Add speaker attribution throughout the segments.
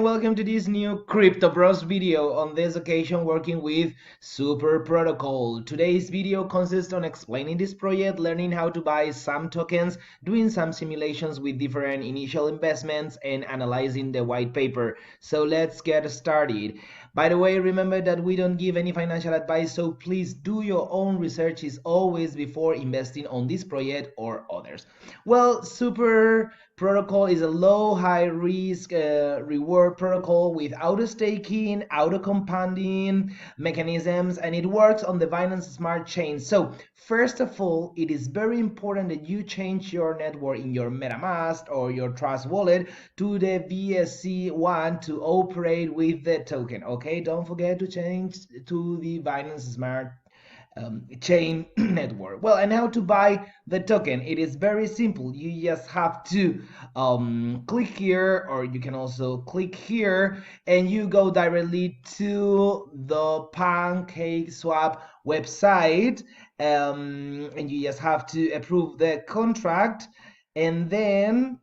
Speaker 1: welcome to this new Crypto Bros video. On this occasion, working with Suuper Protocol. Today's video consists on explaining this project, learning how to buy some tokens, doing some simulations with different initial investments, and analyzing the white paper. So let's get started. By the way, remember that we don't give any financial advice, so please do your own research is always before investing on this project or others. Well, Suuper Protocol is a low, high risk reward protocol with auto staking, auto compounding mechanisms, and it works on the Binance Smart Chain. So, first of all, it is very important that you change your network in your MetaMask or your Trust wallet to the BSC1 to operate with the token. Okay, don't forget to change to the Binance Smart chain network. Well, and how to buy the token? It is very simple. You just have to click here, or you can also click here, and you go directly to the PancakeSwap website, and you just have to approve the contract, and then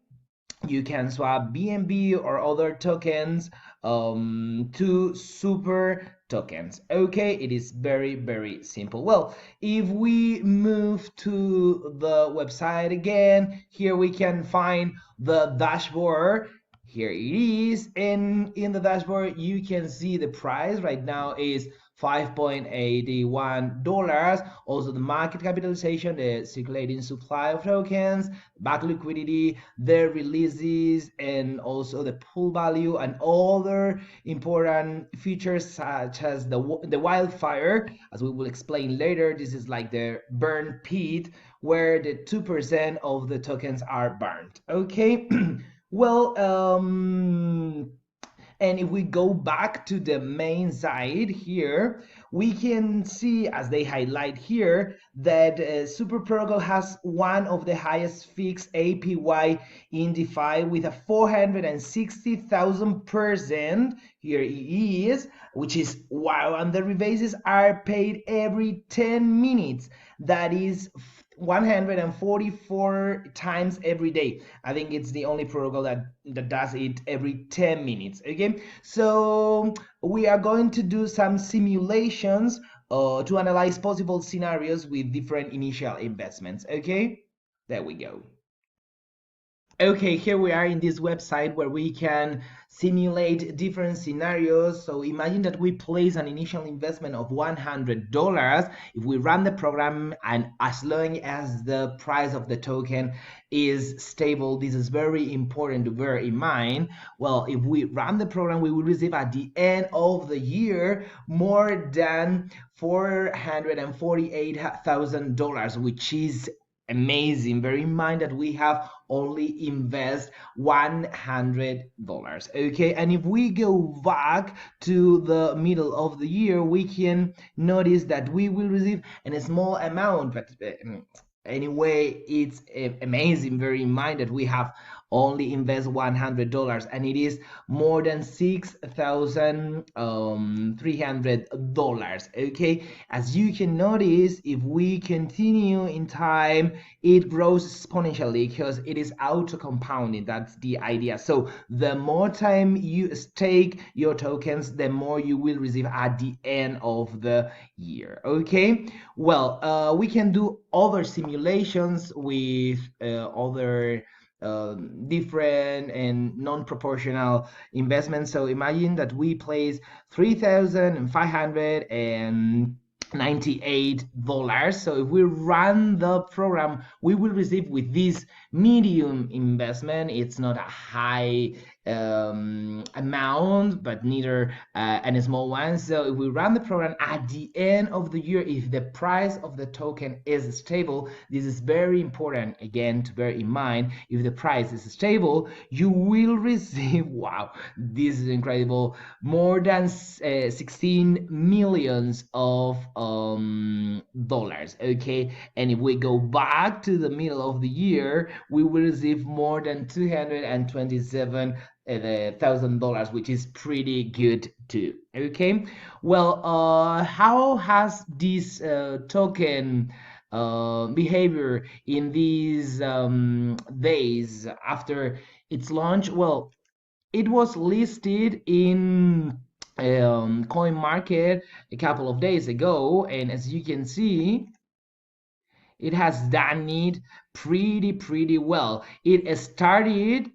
Speaker 1: you can swap BNB or other tokens to Suuper tokens. Okay, it is very simple. Well, if we move to the website again, here we can find the dashboard. Here it is, and in the dashboard you can see the price right now is $5.81. Also the market capitalization, the circulating supply of tokens, back liquidity, the releases, and also the pool value and other important features such as the wildfire. As we will explain later, this is like the burn pit where the 2% of the tokens are burned. Okay. Well, and if we go back to the main side here, we can see, as they highlight here, that Suuper Protocol has one of the highest fixed APY in DeFi with a 460,000%. Here it is, which is wow, and the rebases are paid every 10 minutes. That is 144 times every day. I think it's the only protocol that does it every 10 minutes. Okay, so we are going to do some simulations to analyze possible scenarios with different initial investments. Okay, there we go. Okay, here we are in this website where we can simulate different scenarios. So imagine that we place an initial investment of $100. If we run the program, and as long as the price of the token is stable, this is very important to bear in mind. Well, if we run the program, we will receive at the end of the year more than $448,000, which is amazing. Bear in mind that we have only invest $100. Okay, and if we go back to the middle of the year, we can notice that we will receive a small amount, but anyway, it's amazing. Bear in mind that we have only invest $100, and it is more than $6,300. Okay, as you can notice, if we continue in time, it grows exponentially because it is auto compounding. That's the idea. So the more time you stake your tokens, the more you will receive at the end of the year. Okay, well, we can do other simulations with other different and non-proportional investments. So imagine that we place $3,598. So if we run the program, we will receive with this medium investment. It's not a high amount, but neither a small one. So if we run the program at the end of the year, if the price of the token is stable, this is very important again to bear in mind. If the price is stable, you will receive, wow, this is incredible, more than 16 millions of dollars. Okay, and if we go back to the middle of the year, we will receive more than $227,000, which is pretty good too. Okay, well, how has this token behavior in these days after its launch? Well, it was listed in coin market a couple of days ago, and as you can see, it has done it pretty well. It started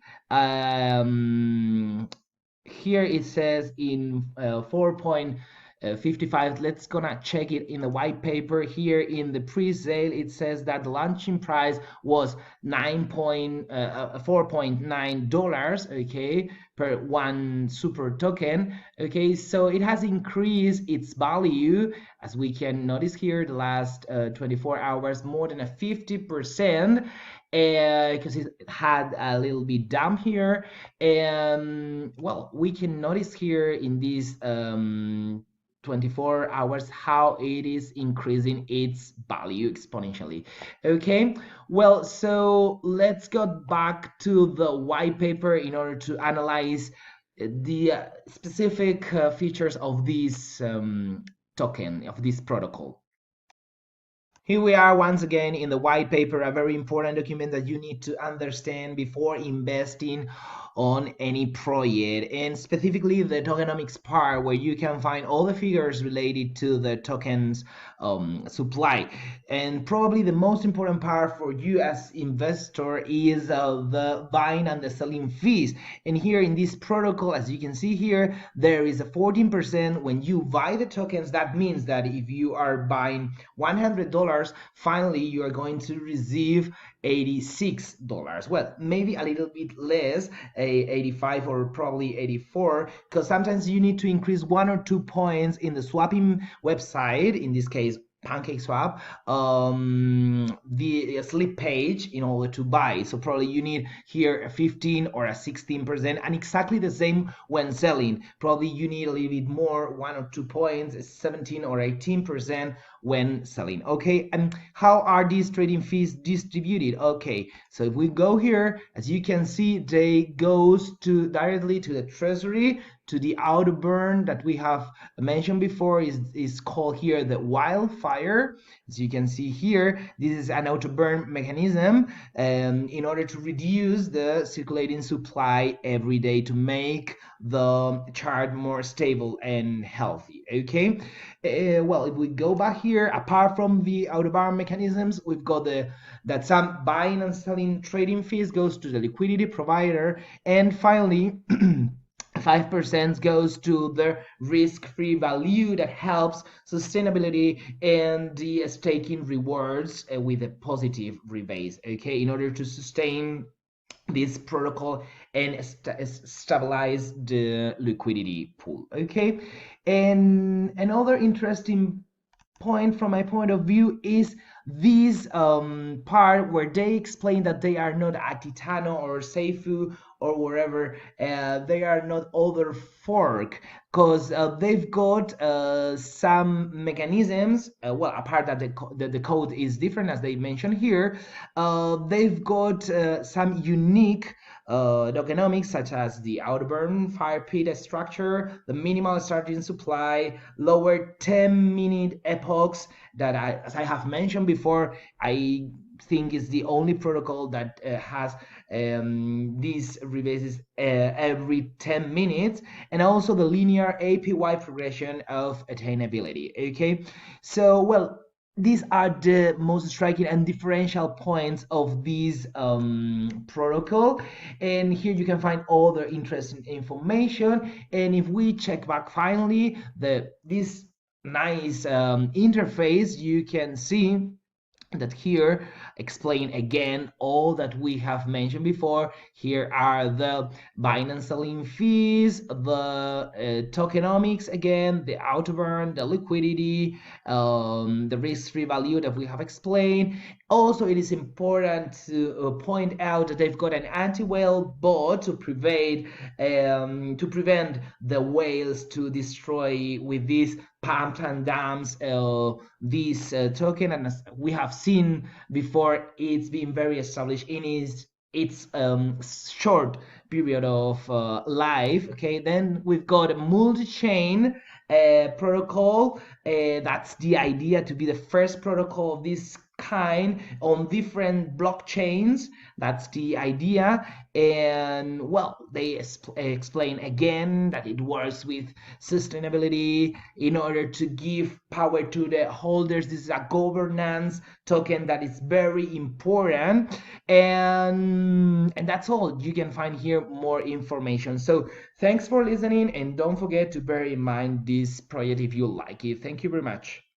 Speaker 1: here it says in 4.55. Let's gonna check it in the white paper. Here in the pre-sale, it says that the launching price was $4.9, okay, per one Suuper token. Okay, so it has increased its value, as we can notice here, the last 24 hours, more than a 50%, because it had a little bit dump here. And well, we can notice here in these 24 hours how it is increasing its value exponentially. Okay, well, so let's go back to the white paper in order to analyze the specific features of this token, of this protocol. Here we are once again in the white paper, a very important document that you need to understand before investing on any project, and specifically the tokenomics part, where you can find all the figures related to the tokens supply. And probably the most important part for you as investor is the buying and the selling fees. And here in this protocol, as you can see here, there is a 14% when you buy the tokens. That means that if you are buying $100, finally you are going to receive $86. Well, maybe a little bit less, 85 or probably 84, because sometimes you need to increase 1 or 2 points in the swapping website, in this case PancakeSwap, the slip page, in order to buy. So probably you need here a 15 or a 16%, and exactly the same when selling. Probably you need a little bit more, 1 or 2 points, 17 or 18% when selling. Okay, and how are these trading fees distributed? Okay, so if we go here, as you can see, they goes to directly to the treasury, to the auto burn that we have mentioned before, is called here the wildfire. As you can see here, this is an auto burn mechanism in order to reduce the circulating supply every day, to make the chart more stable and healthy. Okay, well, if we go back here, apart from the auto burn mechanisms, we've got that some buying and selling trading fees goes to the liquidity provider, and finally 5% goes to the risk-free value that helps sustainability and the staking rewards with a positive rebase, okay, in order to sustain this protocol and stabilize the liquidity pool. Okay, and another interesting point from my point of view is this part where they explain that they are not Akitano or Seifu or wherever, they are not other fork, because they've got some mechanisms, well, apart that the code is different as they mentioned here, they've got some unique tokenomics, such as the outburn fire pit structure, the minimal starting supply, lower 10-minute epochs that as I have mentioned before, I think is the only protocol that has these rebases every 10 minutes, and also the linear APY progression of attainability. Okay, so well, these are the most striking and differential points of this protocol, and here you can find all the interesting information. And if we check back finally this nice interface, you can see that here explain again all that we have mentioned before. Here are the buying and selling fees, the tokenomics, again, the auto burn, the liquidity, the risk-free value that we have explained. Also, it is important to point out that they've got an anti-whale bot to prevent the whales to destroy with these pump and dumps this token. And as we have seen before, it's been very established in its short period of life. Okay, then we've got a multi-chain protocol. That's the idea, to be the first protocol of this kind on different blockchains. That's the idea. And well, they explain again that it works with sustainability in order to give power to the holders. This is a governance token that is very important. And that's all. You can find here more information. So thanks for listening, and don't forget to bear in mind this project if you like it. Thank you very much.